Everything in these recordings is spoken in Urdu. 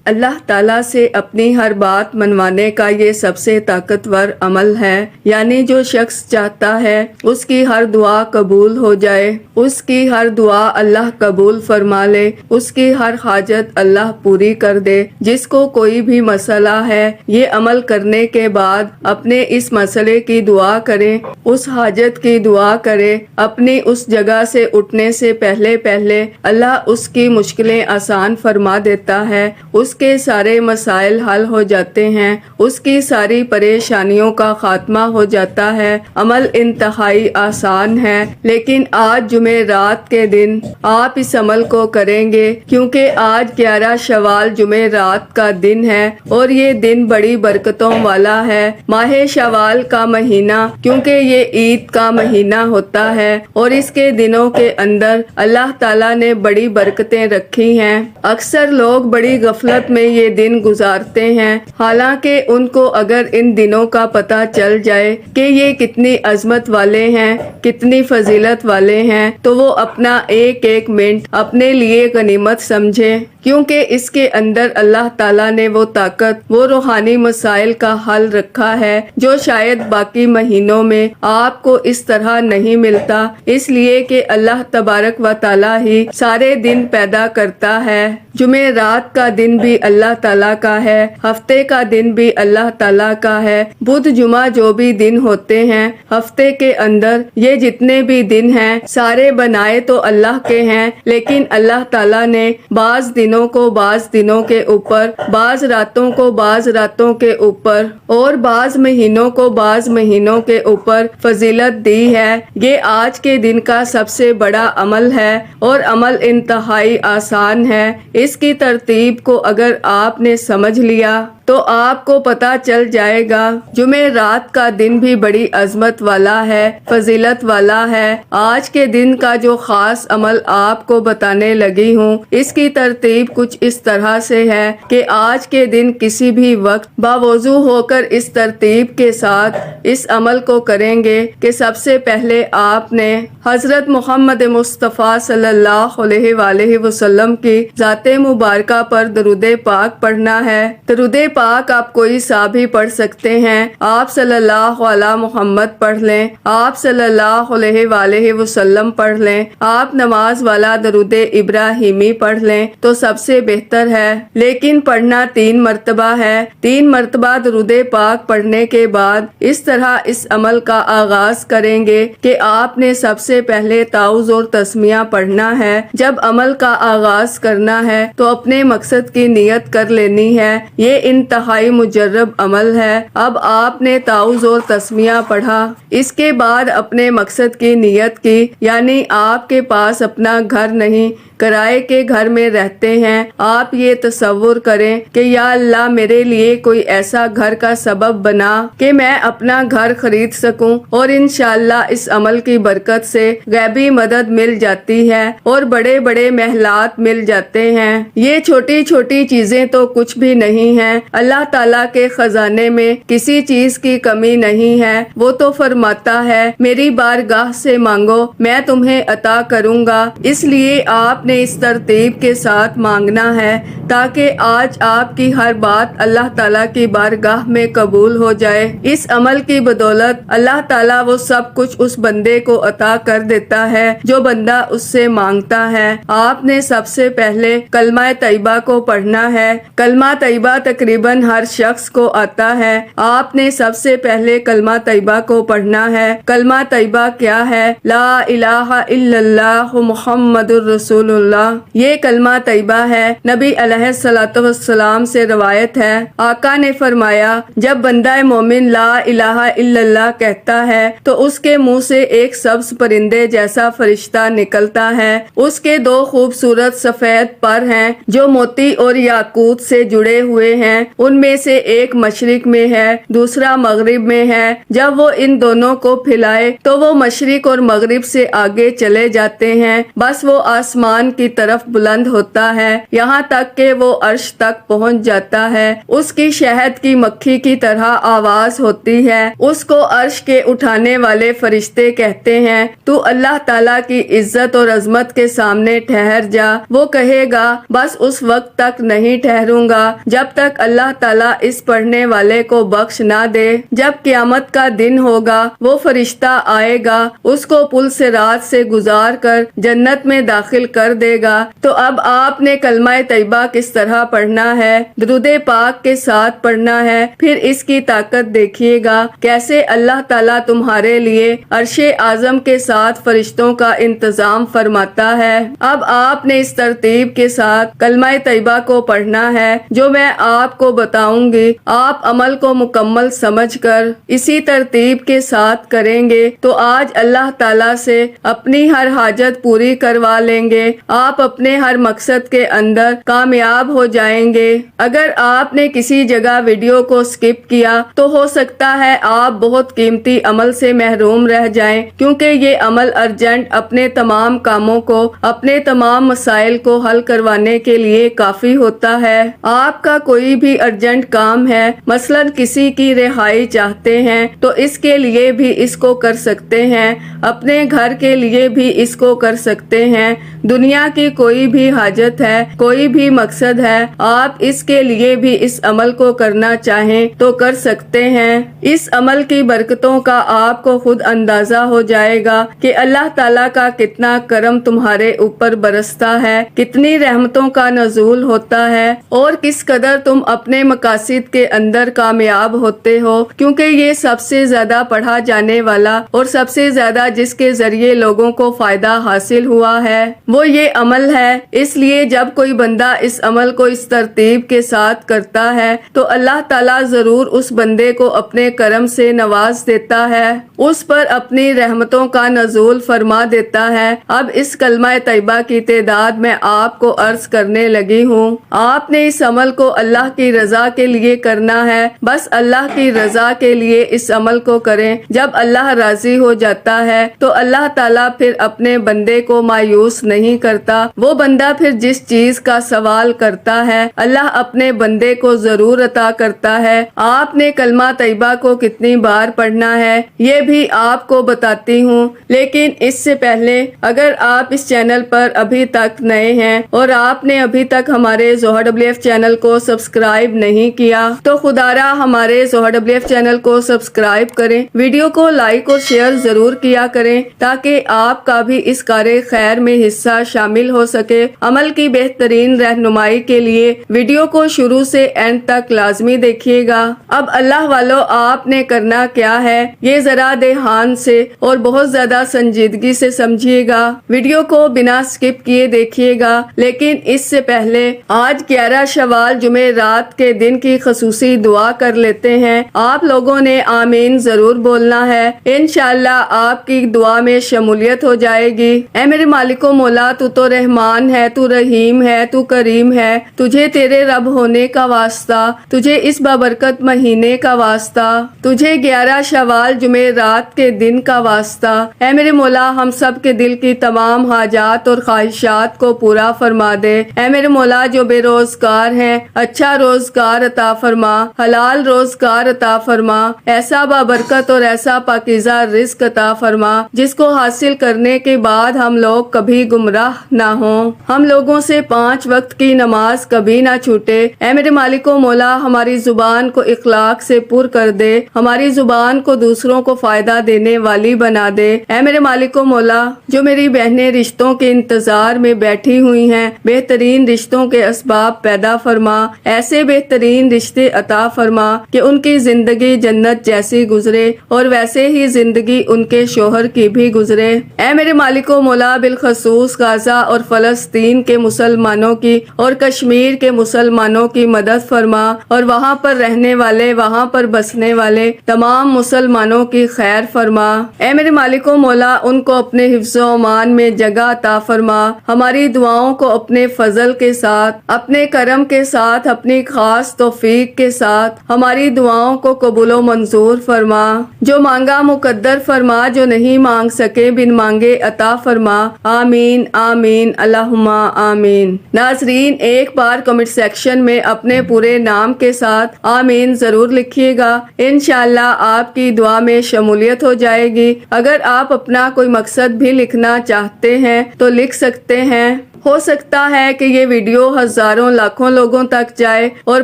اللہ تعالیٰ سے اپنی ہر بات منوانے کا یہ سب سے طاقتور عمل ہے، یعنی جو شخص چاہتا ہے اس کی ہر دعا قبول ہو جائے، اس کی ہر دعا اللہ قبول فرما لے، اس کی ہر حاجت اللہ پوری کر دے۔ جس کو کوئی بھی مسئلہ ہے، یہ عمل کرنے کے بعد اپنے اس مسئلے کی دعا کرے، اس حاجت کی دعا کرے، اپنی اس جگہ سے اٹھنے سے پہلے اللہ اس کی مشکلیں آسان فرما دیتا ہے، اس کے سارے مسائل حل ہو جاتے ہیں، اس کی ساری پریشانیوں کا خاتمہ ہو جاتا ہے۔ عمل انتہائی آسان ہے، لیکن آج جمعرات کے دن آپ اس عمل کو کریں گے، کیونکہ آج 11 شوال جمعرات کا دن ہے اور یہ دن بڑی برکتوں والا ہے۔ ماہ شوال کا مہینہ کیونکہ یہ عید کا مہینہ ہوتا ہے اور اس کے دنوں کے اندر اللہ تعالیٰ نے بڑی برکتیں رکھی ہیں۔ اکثر لوگ بڑی غفلت میں یہ دن گزارتے ہیں، حالانکہ ان کو اگر ان دنوں کا پتہ چل جائے کہ یہ کتنی عظمت والے ہیں، کتنی فضیلت والے ہیں، تو وہ اپنا ایک ایک منٹ اپنے لیے غنیمت سمجھے، کیونکہ اس کے اندر اللہ تعالیٰ نے وہ طاقت، وہ روحانی مسائل کا حل رکھا ہے جو شاید باقی مہینوں میں آپ کو اس طرح نہیں ملتا، اس لیے کہ اللہ تبارک و تعالیٰ ہی سارے دن پیدا کرتا ہے۔ جمعرات کا دن بھی اللہ تعالیٰ کا ہے، ہفتے کا دن بھی اللہ تعالیٰ کا ہے۔ بدھ جمعہ جو بھی دن ہوتے ہیں ہفتے کے اندر، یہ جتنے بھی دن ہیں سارے بنائے تو اللہ کے ہیں، لیکن اللہ تعالیٰ نے بعض دنوں کو بعض دنوں کے اوپر، بعض راتوں کو بعض راتوں کے اوپر اور بعض مہینوں کو بعض مہینوں کے اوپر فضیلت دی ہے۔ یہ آج کے دن کا سب سے بڑا عمل ہے اور عمل انتہائی آسان ہے۔ اس کی ترتیب کو اگر آپ نے سمجھ لیا تو آپ کو پتہ چل جائے گا۔ جمعرات کا دن بھی بڑی عظمت والا ہے، فضیلت والا ہے۔ آج کے دن کا جو خاص عمل آپ کو بتانے لگی ہوں، اس کی ترتیب کچھ اس طرح سے ہے کہ آج کے دن کسی بھی وقت باوضو ہو کر اس ترتیب کے ساتھ اس عمل کو کریں گے کہ سب سے پہلے آپ نے حضرت محمد مصطفیٰ صلی اللہ علیہ وآلہ وسلم کی ذات مبارکہ پر درود پاک پڑھنا ہے۔ درود پاک آپ کوئی سا بھی پڑھ سکتے ہیں، آپ صلی اللہ علی محمد پڑھ لیں، آپ صلی اللہ علیہ وآلہ وسلم پڑھ لیں، آپ نماز والا درود ابراہیمی پڑھ لیں تو سب سے بہتر ہے، لیکن پڑھنا 3 مرتبہ ہے۔ 3 مرتبہ درود پاک پڑھنے کے بعد اس طرح اس عمل کا آغاز کریں گے کہ آپ نے سب سے پہلے تعوذ اور تسمیہ پڑھنا ہے۔ جب عمل کا آغاز کرنا ہے تو اپنے مقصد کی نیت کر لینی ہے، یہ انتہائی مجرب عمل ہے۔ اب آپ نے تعوذ اور تسمیہ پڑھا، اس کے بعد اپنے مقصد کی نیت کی، یعنی آپ کے پاس اپنا گھر نہیں، کرائے کے گھر میں رہتے ہیں، آپ یہ تصور کریں کہ یا اللہ میرے لیے کوئی ایسا گھر کا سبب بنا کہ میں اپنا گھر خرید سکوں، اور انشاءاللہ اس عمل کی برکت سے غیبی مدد مل جاتی ہے اور بڑے بڑے محلات مل جاتے ہیں۔ یہ چھوٹی چھوٹی چیزیں تو کچھ بھی نہیں ہیں، اللہ تعالیٰ کے خزانے میں کسی چیز کی کمی نہیں ہے۔ وہ تو فرماتا ہے میری بارگاہ سے مانگو میں تمہیں عطا کروں گا، اس لیے آپ نے اس ترتیب کے ساتھ مانگنا ہے تاکہ آج آپ کی ہر بات اللہ تعالیٰ کی بارگاہ میں قبول ہو جائے۔ اس عمل کی بدولت اللہ تعالیٰ وہ سب کچھ اس بندے کو عطا کر دیتا ہے جو بندہ اس سے مانگتا ہے۔ آپ نے سب سے پہلے کلمہ طیبہ کو پڑھنا ہے۔ کلمہ طیبہ تقریباً ہر شخص کو آتا ہے، آپ نے سب سے پہلے کلمہ طیبہ کو پڑھنا ہے۔ کلمہ طیبہ کیا ہے؟ لا الہ الا اللہ محمد الرسول اللہ، یہ کلمہ طیبہ ہے۔ نبی علیہ الصلوۃ والسلام سے روایت ہے، آقا نے فرمایا جب بندہ مومن لا الہ الا اللہ کہتا ہے تو اس کے منہ سے ایک سبز پرندے جیسا فرشتہ نکلتا ہے، اس کے 2 خوبصورت سفید پر ہیں جو موتی اور یاقوت سے جڑے ہوئے ہیں، ان میں سے ایک مشرق میں ہے، دوسرا مغرب میں ہے۔ جب وہ ان دونوں کو پھیلائے تو وہ مشرق اور مغرب سے آگے چلے جاتے ہیں، بس وہ آسمان کی طرف بلند ہوتا ہے یہاں تک کہ وہ عرش تک پہنچ جاتا ہے۔ اس کی شہد کی مکھی کی طرح آواز ہوتی ہے۔ اس کو عرش کے اٹھانے والے فرشتے کہتے ہیں تو اللہ تعالیٰ کی عزت اور عظمت کے سامنے ٹھہر جا۔ وہ کہے گا بس اس وقت تک نہیں ٹھہروں گا جب تک اللہ تعالیٰ اس پڑھنے والے کو بخش نہ دے۔ جب قیامت کا دن ہوگا وہ فرشتہ آئے گا، اس کو پل صراط سے گزار کر جنت میں داخل کر دے گا۔ تو اب آپ نے کلمہ طیبہ کس طرح پڑھنا ہے؟ درود پاک کے ساتھ پڑھنا ہے۔ پھر اس کی طاقت دیکھیے گا کیسے اللہ تعالیٰ تمہارے لیے عرش اعظم کے ساتھ فرشتوں کا انتظام فرماتا ہے۔ اب آپ نے اس ترتیب کے ساتھ کلمہ طیبہ کو پڑھنا ہے جو میں آپ کو بتاؤں گی۔ آپ عمل کو مکمل سمجھ کر اسی ترتیب کے ساتھ کریں گے تو آج اللہ تعالیٰ سے اپنی ہر حاجت پوری کروا لیں گے، آپ اپنے ہر مقصد کے اندر کامیاب ہو جائیں گے۔ اگر آپ نے کسی جگہ ویڈیو کو سکپ کیا تو ہو سکتا ہے آپ بہت قیمتی عمل سے محروم رہ جائیں، کیونکہ یہ عمل ارجنٹ اپنے تمام کاموں کو، اپنے تمام مسائل کو حل کروانے کے لیے کافی ہوتا ہے۔ آپ کا کوئی بھی ارجنٹ کام ہے، مثلا کسی کی رہائی چاہتے ہیں تو اس کے لیے بھی اس کو کر سکتے ہیں، اپنے گھر کے لیے بھی اس کو کر سکتے ہیں، دنیا کی کوئی بھی حاجت ہے، کوئی بھی مقصد ہے، آپ اس کے لیے بھی اس عمل کو کرنا چاہیں تو کر سکتے ہیں۔ اس عمل کی برکتوں کا آپ کو خود اندازہ ہو جائے گا کہ اللہ تعالیٰ کا کتنا کرم تمہارے اوپر برستا ہے، کتنی رحمتوں کا نزول ہوتا ہے اور کس قدر تم اپنے مقاصد کے اندر کامیاب ہوتے ہو، کیونکہ یہ سب سے زیادہ پڑھا جانے والا اور سب سے زیادہ جس کے ذریعے لوگوں کو فائدہ حاصل ہوا ہے وہ یہ عمل ہے۔ اس لیے جب کوئی بندہ اس عمل کو اس ترتیب کے ساتھ کرتا ہے تو اللہ تعالیٰ ضرور اس بندے کو اپنے کرم سے نواز دیتا ہے، اس پر اپنی رحمتوں کا نزول فرما دیتا ہے۔ اب اس کلمہ طیبہ کی تعداد میں آپ کو عرض کرنے لگی ہوں۔ آپ نے اس عمل کو اللہ کی رضا کے لیے کرنا ہے، بس اللہ کی رضا کے لیے اس عمل کو کریں۔ جب اللہ راضی ہو جاتا ہے تو اللہ تعالیٰ پھر اپنے بندے کو مایوس نہیں کرتا۔ وہ بندہ پھر جس چیز کا سوال کرتا ہے اللہ اپنے بندے کو ضرور عطا کرتا ہے۔ آپ نے کلمہ طیبہ کو کتنی بار پڑھنا ہے یہ بھی آپ کو بتاتی ہوں، لیکن اس سے پہلے اگر آپ اس چینل پر ابھی تک نئے ہیں اور آپ نے ابھی تک ہمارے زوہر WF چینل کو سبسکرائب نہیں کیا تو خدا را ہمارے زوہر WF چینل کو سبسکرائب کریں، ویڈیو کو لائک اور شیئر ضرور کیا کریں تاکہ آپ کا بھی اس کار خیر میں حصہ شامل ہو سکے۔ عمل کی بہترین رہنمائی کے لیے ویڈیو کو شروع سے اینڈ تک لازمی دیکھیے گا۔ اب اللہ والو آپ نے کرنا کیا ہے یہ ذرا دھیان سے اور بہت زیادہ سنجیدگی سے سمجھیے گا، ویڈیو کو بنا سکپ کیے دیکھیے گا۔ لیکن اس سے پہلے آج 11 شوال جمعرات کے دن کی خصوصی دعا کر لیتے ہیں۔ آپ لوگوں نے آمین ضرور بولنا ہے، انشاءاللہ آپ کی دعا میں شمولیت ہو جائے گی۔ اے میرے مالک و مولا، تو رحمان ہے، تو رحیم ہے، تو کریم ہے، تجھے تیرے رب ہونے کا واسطہ، تجھے اس بابرکت مہینے کا واسطہ، تجھے 11 شوال جمعرات کے دن کا واسطہ۔ اے میرے مولا ہم سب کے دل کی تمام حاجات اور خواہشات کو پورا فرما دے۔ اے میرے مولا جو بے روزگار ہیں اچھا روزگار عطا فرما، حلال روزگار عطا فرما، ایسا بابرکت اور ایسا پاکیزہ رزق عطا فرما جس کو حاصل کرنے کے بعد ہم لوگ کبھی گمراہ نہ ہوں، ہم لوگوں سے 5 وقت کی نماز کبھی نہ چھوٹے۔ اے میرے مالک و مولا ہماری زبان کو اخلاق سے پر کر دے، ہماری زبان کو دوسروں کو فائدہ دینے والی بنا دے۔ اے میرے مالک و مولا جو میری بہنیں رشتوں کے انتظار میں بیٹھی ہوئی ہیں بہترین رشتوں کے اسباب پیدا فرما، ایسے بہترین رشتے عطا فرما کہ ان کی زندگی جنت جیسی گزرے اور ویسے ہی زندگی ان کے شوہر کی بھی گزرے۔ اے میرے مالک و مولا بالخصوص غزہ اور فلسطین کے مسلمانوں کی اور کشمیر کے مسلمانوں کی مدد فرما اور وہاں پر رہنے والے، وہاں پر بسنے والے تمام مسلمانوں کی خیر فرما۔ اے میرے مالک و مولا ان کو اپنے حفظ و امان میں جگہ عطا فرما، ہماری دعاؤں کو اپنے فضل کے ساتھ، اپنے کرم کے ساتھ، اپنی خاص توفیق کے ساتھ ہماری دعاؤں کو قبول و منظور فرما، جو مانگا مقدر فرما، جو نہیں مانگ سکے بن مانگے عطا فرما، آمین آمین اللہم آمین۔ ناظرین، ایک بار کمنٹ سیکشن میں اپنے پورے نام کے ساتھ آمین ضرور لکھیے گا، انشاءاللہ آپ کی دعا میں شمولیت ہو جائے گی۔ اگر آپ اپنا کوئی مقصد بھی لکھنا چاہتے ہیں تو لکھ سکتے ہیں، ہو سکتا ہے کہ یہ ویڈیو ہزاروں لاکھوں لوگوں تک جائے اور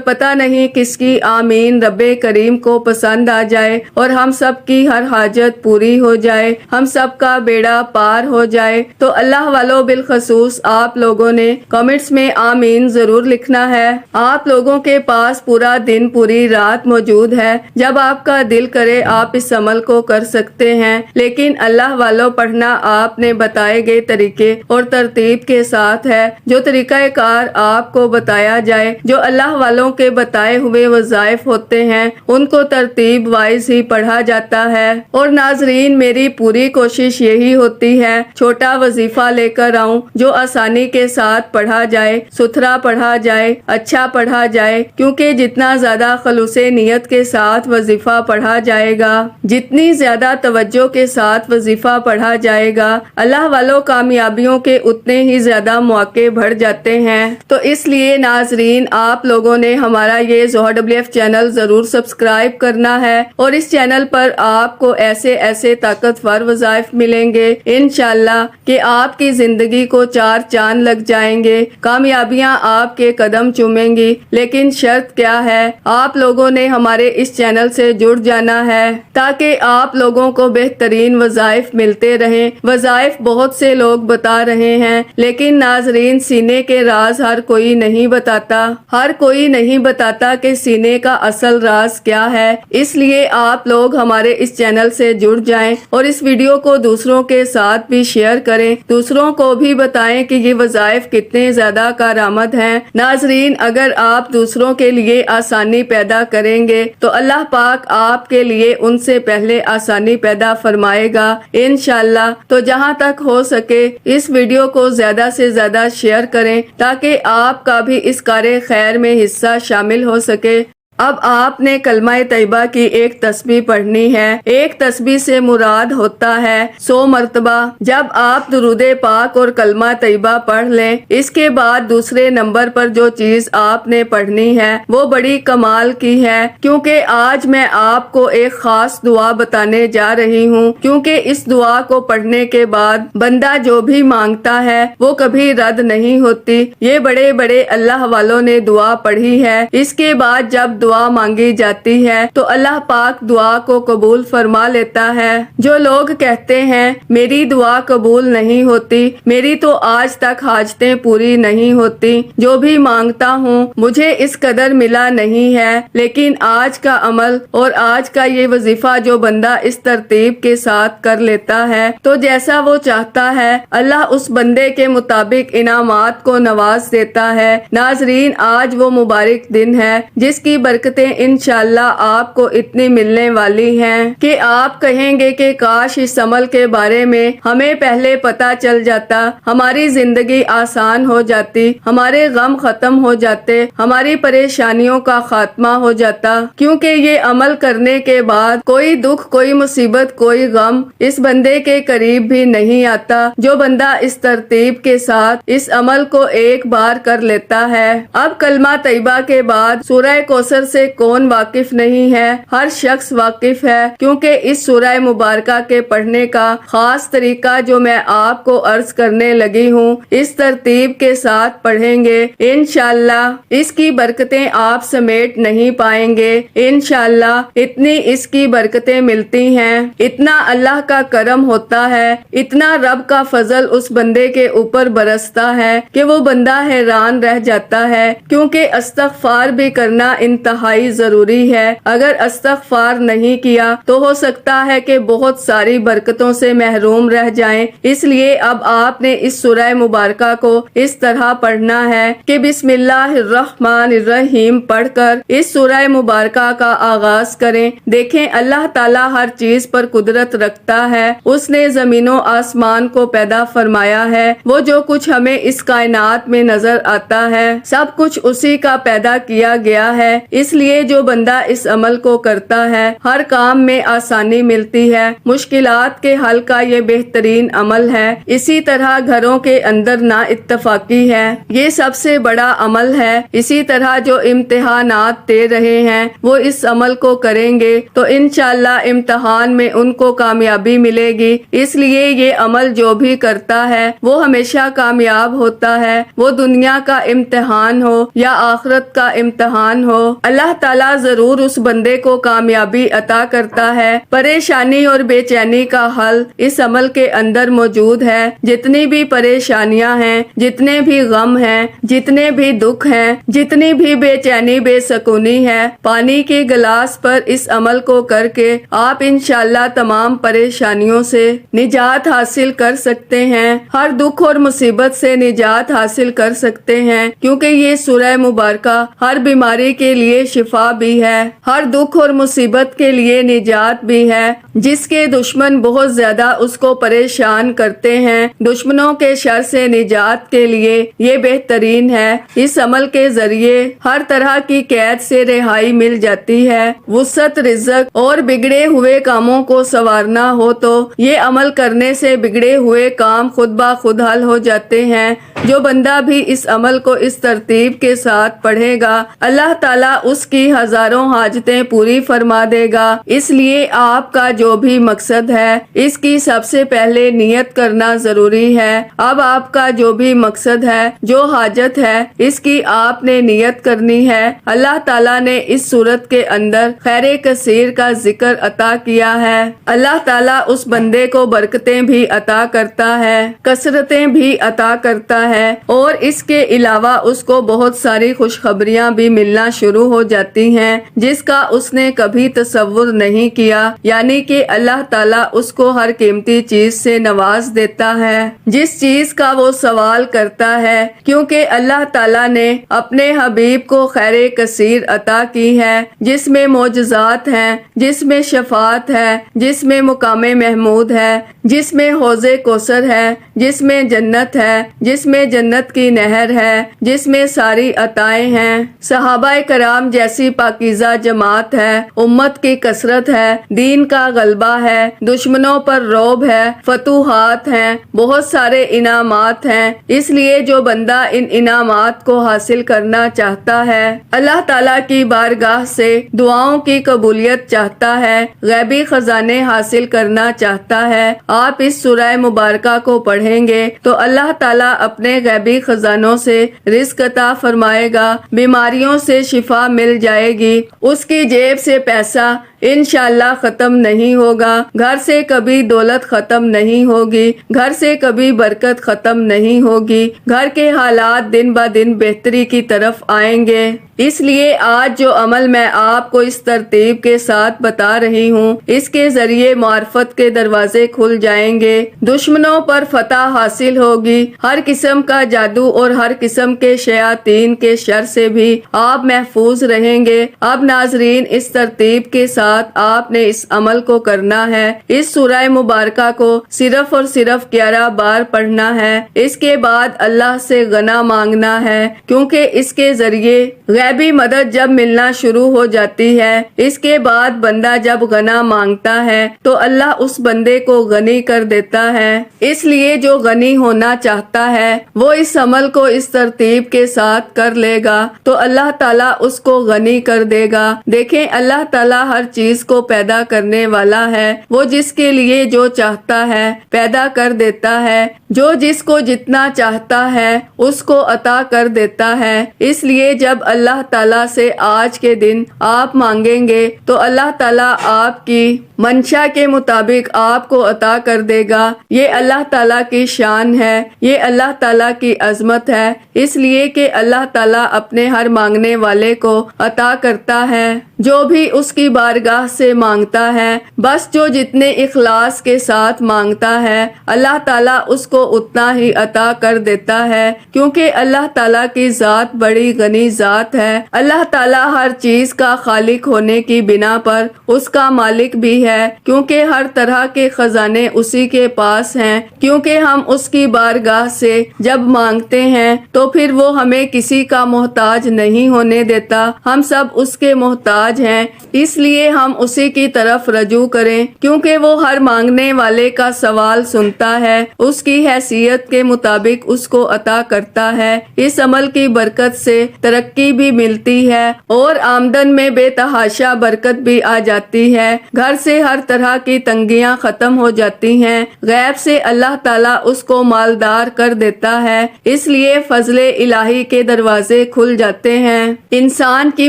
پتہ نہیں کس کی آمین رب کریم کو پسند آ جائے اور ہم سب کی ہر حاجت پوری ہو جائے، ہم سب کا بیڑا پار ہو جائے۔ تو اللہ والوں بالخصوص آپ لوگوں نے کمنٹس میں آمین ضرور لکھنا ہے۔ آپ لوگوں کے پاس پورا دن پوری رات موجود ہے، جب آپ کا دل کرے آپ اس عمل کو کر سکتے ہیں، لیکن اللہ والوں پڑھنا آپ نے بتائے گئے طریقے اور ترتیب کے ساتھ ہے۔ جو طریقہ کار آپ کو بتایا جائے، جو اللہ والوں کے بتائے ہوئے وظائف ہوتے ہیں، ان کو ترتیب وائز ہی پڑھا جاتا ہے۔ اور ناظرین، میری پوری کوشش یہی ہوتی ہے چھوٹا وظیفہ لے کر آؤں جو آسانی کے ساتھ پڑھا جائے، ستھرا پڑھا جائے، اچھا پڑھا جائے، کیونکہ جتنا زیادہ خلوص نیت کے ساتھ وظیفہ پڑھا جائے گا، جتنی زیادہ توجہ کے ساتھ وظیفہ پڑھا جائے گا، اللہ والوں کامیابیوں کے اتنے ہی زیادہ مواقع بڑھ جاتے ہیں۔ تو اس لیے ناظرین، آپ لوگوں نے ہمارا یہ زہر WF چینل ضرور سبسکرائب کرنا ہے، اور اس چینل پر آپ کو ایسے ایسے طاقتور وظائف ملیں گے انشاءاللہ کہ آپ کی زندگی کو چار چاند لگ جائیں گے، کامیابیاں آپ کے قدم چومیں گی۔ لیکن شرط کیا ہے؟ آپ لوگوں نے ہمارے اس چینل سے جڑ جانا ہے تاکہ آپ لوگوں کو بہترین وظائف ملتے رہیں۔ وظائف بہت سے لوگ بتا رہے ہیں، لیکن ناظرین، سینے کے راز ہر کوئی نہیں بتاتا، ہر کوئی نہیں بتاتا کہ سینے کا اصل راز کیا ہے۔ اس لیے آپ لوگ ہمارے اس چینل سے جڑ جائیں اور اس ویڈیو کو دوسروں کے ساتھ بھی شیئر کریں، دوسروں کو بھی بتائیں کہ یہ وظائف کتنے زیادہ کارآمد ہیں۔ ناظرین، اگر آپ دوسروں کے لیے آسانی پیدا کریں گے تو اللہ پاک آپ کے لیے ان سے پہلے آسانی پیدا فرمائے گا انشاءاللہ۔ تو جہاں تک ہو سکے اس ویڈیو کو زیادہ سے زیادہ شیئر کریں تاکہ آپ کا بھی اس کار خیر میں حصہ شامل ہو سکے۔ اب آپ نے کلمہ طیبہ کی ایک تسبیح پڑھنی ہے۔ ایک تسبیح سے مراد ہوتا ہے 100 مرتبہ۔ جب آپ درود پاک اور کلمہ طیبہ پڑھ لیں، اس کے بعد دوسرے نمبر پر جو چیز آپ نے پڑھنی ہے وہ بڑی کمال کی ہے، کیونکہ آج میں آپ کو ایک خاص دعا بتانے جا رہی ہوں، کیونکہ اس دعا کو پڑھنے کے بعد بندہ جو بھی مانگتا ہے وہ کبھی رد نہیں ہوتی۔ یہ بڑے بڑے اللہ والوں نے دعا پڑھی ہے، اس کے بعد جب دعا مانگی جاتی ہے تو اللہ پاک دعا کو قبول فرما لیتا ہے۔ جو لوگ کہتے ہیں میری دعا قبول نہیں ہوتی، میری تو آج تک حاجتیں پوری نہیں ہوتی، جو بھی مانگتا ہوں مجھے اس قدر ملا نہیں ہے، لیکن آج کا عمل اور آج کا یہ وظیفہ جو بندہ اس ترتیب کے ساتھ کر لیتا ہے تو جیسا وہ چاہتا ہے اللہ اس بندے کے مطابق انعامات کو نواز دیتا ہے۔ ناظرین، آج وہ مبارک دن ہے جس کی برکتیں انشاءاللہ آپ کو اتنی ملنے والی ہیں کہ آپ کہیں گے کہ کاش اس عمل کے بارے میں ہمیں پہلے پتا چل جاتا، ہماری زندگی آسان ہو جاتی، ہمارے غم ختم ہو جاتے، ہماری پریشانیوں کا خاتمہ ہو جاتا، کیونکہ یہ عمل کرنے کے بعد کوئی دکھ، کوئی مصیبت، کوئی غم اس بندے کے قریب بھی نہیں آتا جو بندہ اس ترتیب کے ساتھ اس عمل کو ایک بار کر لیتا ہے۔ اب کلمہ طیبہ کے بعد سورہ کوثر سے کون واقف نہیں ہے؟ ہر شخص واقف ہے، کیونکہ اس سورہ مبارکہ کے پڑھنے کا خاص طریقہ جو میں آپ کو عرض کرنے لگی ہوں اس ترتیب کے ساتھ پڑھیں گے انشاءاللہ اس کی برکتیں آپ سمیٹ نہیں پائیں گے انشاءاللہ۔ اتنی اس کی برکتیں ملتی ہیں، اتنا اللہ کا کرم ہوتا ہے، اتنا رب کا فضل اس بندے کے اوپر برستا ہے کہ وہ بندہ حیران رہ جاتا ہے، کیونکہ استغفار بھی کرنا انتہائی انتہائی ضروری ہے۔ اگر استغفار نہیں کیا تو ہو سکتا ہے کہ بہت ساری برکتوں سے محروم رہ جائیں۔ اس لیے اب آپ نے اس سورہ مبارکہ کو اس طرح پڑھنا ہے کہ بسم اللہ الرحمن الرحیم پڑھ کر اس سورہ مبارکہ کا آغاز کریں۔ دیکھیں اللہ تعالیٰ ہر چیز پر قدرت رکھتا ہے۔ اس نے زمین و آسمان کو پیدا فرمایا ہے۔ وہ جو کچھ ہمیں اس کائنات میں نظر آتا ہے سب کچھ اسی کا پیدا کیا گیا ہے۔ اس لیے جو بندہ اس عمل کو کرتا ہے ہر کام میں آسانی ملتی ہے۔ مشکلات کے حل کا یہ بہترین عمل ہے۔ اسی طرح گھروں کے اندر نا اتفاقی ہے، یہ سب سے بڑا عمل ہے۔ اسی طرح جو امتحانات دے رہے ہیں وہ اس عمل کو کریں گے تو انشاءاللہ امتحان میں ان کو کامیابی ملے گی۔ اس لیے یہ عمل جو بھی کرتا ہے وہ ہمیشہ کامیاب ہوتا ہے، وہ دنیا کا امتحان ہو یا آخرت کا امتحان ہو۔ اللہ تعالیٰ ضرور اس بندے کو کامیابی عطا کرتا ہے۔ پریشانی اور بے چینی کا حل اس عمل کے اندر موجود ہے۔ جتنی بھی پریشانیاں ہیں، جتنے بھی غم ہیں، جتنے بھی دکھ ہیں، جتنی بھی بے چینی بے سکونی ہے، پانی کے گلاس پر اس عمل کو کر کے آپ انشاءاللہ تمام پریشانیوں سے نجات حاصل کر سکتے ہیں، ہر دکھ اور مصیبت سے نجات حاصل کر سکتے ہیں، کیونکہ یہ سورہ مبارکہ ہر بیماری کے لیے شفا بھی ہے، ہر دکھ اور مصیبت کے لیے نجات بھی ہے۔ جس کے دشمن بہت زیادہ اس کو پریشان کرتے ہیں، دشمنوں کے شر سے نجات کے لیے یہ بہترین ہے۔ اس عمل کے ذریعے ہر طرح کی قید سے رہائی مل جاتی ہے۔ وسعت رزق اور بگڑے ہوئے کاموں کو سنوارنا ہو تو یہ عمل کرنے سے بگڑے ہوئے کام خود بخود حل ہو جاتے ہیں۔ جو بندہ بھی اس عمل کو اس ترتیب کے ساتھ پڑھے گا اللہ تعالیٰ اس کی ہزاروں حاجتیں پوری فرما دے گا۔ اس لیے آپ کا جو بھی مقصد ہے اس کی سب سے پہلے نیت کرنا ضروری ہے۔ اب آپ کا جو بھی مقصد ہے، جو حاجت ہے، اس کی آپ نے نیت کرنی ہے۔ اللہ تعالیٰ نے اس صورت کے اندر خیر کثیر کا ذکر عطا کیا ہے۔ اللہ تعالیٰ اس بندے کو برکتیں بھی عطا کرتا ہے، کثرتیں بھی عطا کرتا ہے، اور اس کے علاوہ اس کو بہت ساری خوشخبریاں بھی ملنا شروع ہو جاتی ہیں جس کا اس نے کبھی تصور نہیں کیا، یعنی کہ اللہ تعالیٰ اس کو ہر قیمتی چیز سے نواز دیتا ہے جس چیز کا وہ سوال کرتا ہے، کیونکہ اللہ تعالیٰ نے اپنے حبیب کو خیر کثیر عطا کی ہے، جس میں معجزات ہیں، جس میں شفاعت ہے، جس میں مقام محمود ہے، جس میں حوض کوثر ہے، جس میں جنت ہے، جس میں جنت کی نہر ہے، جس میں ساری عطائیں ہیں، صحابہ کرام جیسی پاکیزہ جماعت ہے، امت کی کثرت ہے، دین کا غلبہ ہے، دشمنوں پر رعب ہے، فتوحات ہیں، بہت سارے انعامات ہیں۔ اس لیے جو بندہ ان انعامات کو حاصل کرنا چاہتا ہے، اللہ تعالیٰ کی بارگاہ سے دعاؤں کی قبولیت چاہتا ہے، غیبی خزانے حاصل کرنا چاہتا ہے، آپ اس سورہ مبارکہ کو پڑھیں گے تو اللہ تعالیٰ اپنے غیبی خزانوں سے رزق عطا فرمائے گا، بیماریوں سے شفا مل جائے گی، اس کی جیب سے پیسہ انشاءاللہ ختم نہیں ہوگا، گھر سے کبھی دولت ختم نہیں ہوگی، گھر سے کبھی برکت ختم نہیں ہوگی، گھر کے حالات دن بہ دن بہتری کی طرف آئیں گے۔ اس لیے آج جو عمل میں آپ کو اس ترتیب کے ساتھ بتا رہی ہوں اس کے ذریعے معرفت کے دروازے کھل جائیں گے، دشمنوں پر فتح حاصل ہوگی، ہر قسم کا جادو اور ہر قسم کے شیاطین کے شر سے بھی آپ محفوظ رہیں گے۔ اب ناظرین اس ترتیب کے ساتھ آپ نے اس عمل کو کرنا ہے، اس سورہ مبارکہ کو صرف اور صرف 11 بار پڑھنا ہے، اس کے بعد اللہ سے غنا مانگنا ہے، کیونکہ اس کے ذریعے غیبی مدد جب ملنا شروع ہو جاتی ہے، اس کے بعد بندہ جب غنا مانگتا ہے تو اللہ اس بندے کو غنی کر دیتا ہے۔ اس لیے جو غنی ہونا چاہتا ہے وہ اس عمل کو اس ترتیب کے ساتھ کر لے گا تو اللہ تعالیٰ اس کو غنی کر دے گا۔ دیکھیں اللہ تعالیٰ ہر چیز چیز کو پیدا کرنے والا ہے، وہ جس کے لیے جو چاہتا ہے پیدا کر دیتا ہے، جو جس کو جتنا چاہتا ہے اس کو عطا کر دیتا ہے۔ اس لیے جب اللہ تعالیٰ سے آج کے دن آپ مانگیں گے تو اللہ تعالیٰ آپ کی منشا کے مطابق آپ کو عطا کر دے گا۔ یہ اللہ تعالیٰ کی شان ہے، یہ اللہ تعالیٰ کی عظمت ہے، اس لیے کہ اللہ تعالیٰ اپنے ہر مانگنے والے کو عطا کرتا ہے جو بھی اس کی بارگاہ سے مانگتا ہے۔ بس جو جتنے اخلاص کے ساتھ مانگتا ہے اللہ تعالیٰ اس کو اتنا ہی عطا کر دیتا ہے، کیونکہ اللہ تعالیٰ کی ذات بڑی غنی ذات ہے۔ اللہ تعالیٰ ہر چیز کا خالق ہونے کی بنا پر اس کا مالک بھی ہے، کیونکہ ہر طرح کے خزانے اسی کے پاس ہیں۔ کیونکہ ہم اس کی بارگاہ سے جب مانگتے ہیں تو پھر وہ ہمیں کسی کا محتاج نہیں ہونے دیتا، ہم سب اس کے محتاج ہیں، اس لیے ہم اسی کی طرف رجوع کریں، کیونکہ وہ ہر مانگنے والے کا سوال سنتا ہے، اس کی حیثیت کے مطابق اس کو عطا کرتا ہے۔ اس عمل کی برکت سے ترقی بھی ملتی ہے اور آمدن میں بے تحاشا برکت بھی آ جاتی ہے، گھر سے ہر طرح کی تنگیاں ختم ہو جاتی ہیں، غیب سے اللہ تعالیٰ اس کو مالدار کر دیتا ہے، اس لیے فضل الہی کے دروازے کھل جاتے ہیں، انسان کی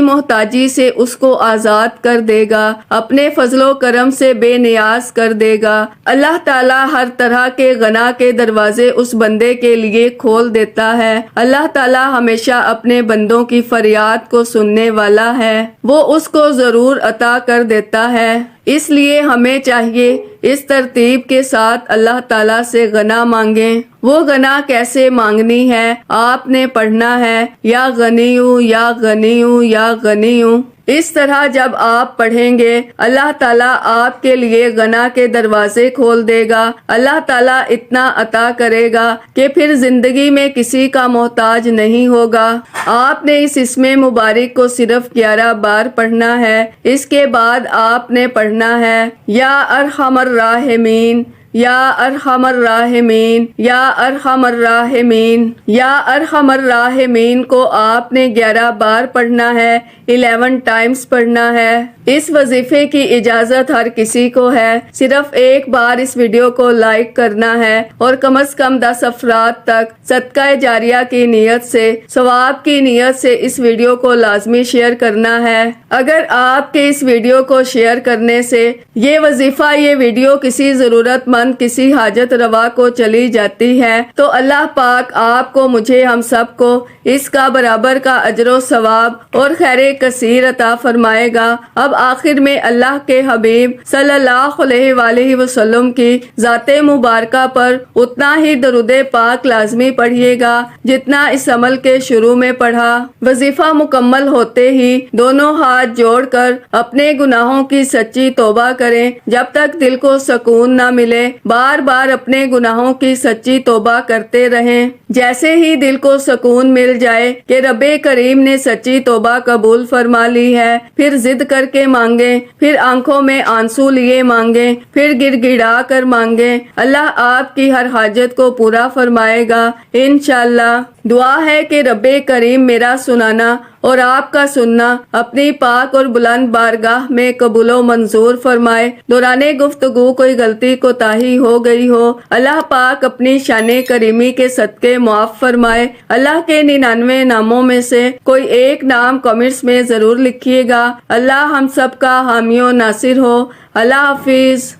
محتاجی سے اس کو آزاد کر دے گا، اپنے فضل و کرم سے بے نیاز کر دے گا۔ اللہ تعالیٰ ہر طرح کے غنا کے دروازے اس بندے کے لیے کھول دیتا ہے۔ اللہ تعالیٰ ہمیشہ اپنے بندوں کی فریاد کو سننے والا ہے، وہ اس کو ضرور عطا کر دیتا ہے۔ اس لیے ہمیں چاہیے اس ترتیب کے ساتھ اللہ تعالیٰ سے غنا مانگیں۔ وہ غنا کیسے مانگنی ہے آپ نے پڑھنا ہے، یا غنیوں یا غنیوں یا غنیوں۔ اس طرح جب آپ پڑھیں گے اللہ تعالیٰ آپ کے لیے غنا کے دروازے کھول دے گا، اللہ تعالیٰ اتنا عطا کرے گا کہ پھر زندگی میں کسی کا محتاج نہیں ہوگا۔ آپ نے اس اسم مبارک کو صرف 11 بار پڑھنا ہے، اس کے بعد آپ نے پڑھنا ہے یا ارحم الراحمین، یا ارحم الراحمین، یا ارحم الراحمین۔ یا ارحم الراحمین کو آپ نے 11 بار پڑھنا ہے، 11 ٹائمز پڑھنا ہے۔ اس وظیفے کی اجازت ہر کسی کو ہے، صرف ایک بار اس ویڈیو کو لائک کرنا ہے اور کم از کم 10 افراد تک صدقہ جاریہ کی نیت سے، ثواب کی نیت سے اس ویڈیو کو لازمی شیئر کرنا ہے۔ اگر آپ کے اس ویڈیو کو شیئر کرنے سے یہ وظیفہ، یہ ویڈیو کسی ضرورت مند، کسی حاجت روا کو چلی جاتی ہے تو اللہ پاک آپ کو، مجھے، ہم سب کو اس کا برابر کا اجر و ثواب اور خیر کثیر عطا فرمائے گا۔ اب آخر میں اللہ کے حبیب صلی اللہ علیہ وآلہ وسلم کی ذات مبارکہ پر اتنا ہی درود پاک لازمی پڑھیے گا جتنا اس عمل کے شروع میں پڑھا۔ وظیفہ مکمل ہوتے ہی دونوں ہاتھ جوڑ کر اپنے گناہوں کی سچی توبہ کریں، جب تک دل کو سکون نہ ملے بار بار اپنے گناہوں کی سچی توبہ کرتے رہیں۔ جیسے ہی دل کو سکون مل جائے کہ رب کریم نے سچی توبہ قبول فرما لی ہے، پھر ضد کر کے مانگیں، پھر آنکھوں میں آنسو لیے مانگیں، پھر گڑ گڑا کر مانگیں، اللہ آپ کی ہر حاجت کو پورا فرمائے گا انشاءاللہ۔ دعا ہے کہ رب کریم میرا سنانا اور آپ کا سننا اپنی پاک اور بلند بارگاہ میں قبول و منظور فرمائے۔ دوران گفتگو کوئی غلطی کوتاہی ہو گئی ہو، اللہ پاک اپنی شان کریمی کے صدقے معاف فرمائے۔ اللہ کے 99 ناموں میں سے کوئی ایک نام کمنٹس میں ضرور لکھیے گا۔ اللہ ہم سب کا حامی و ناصر ہو۔ اللہ حافظ۔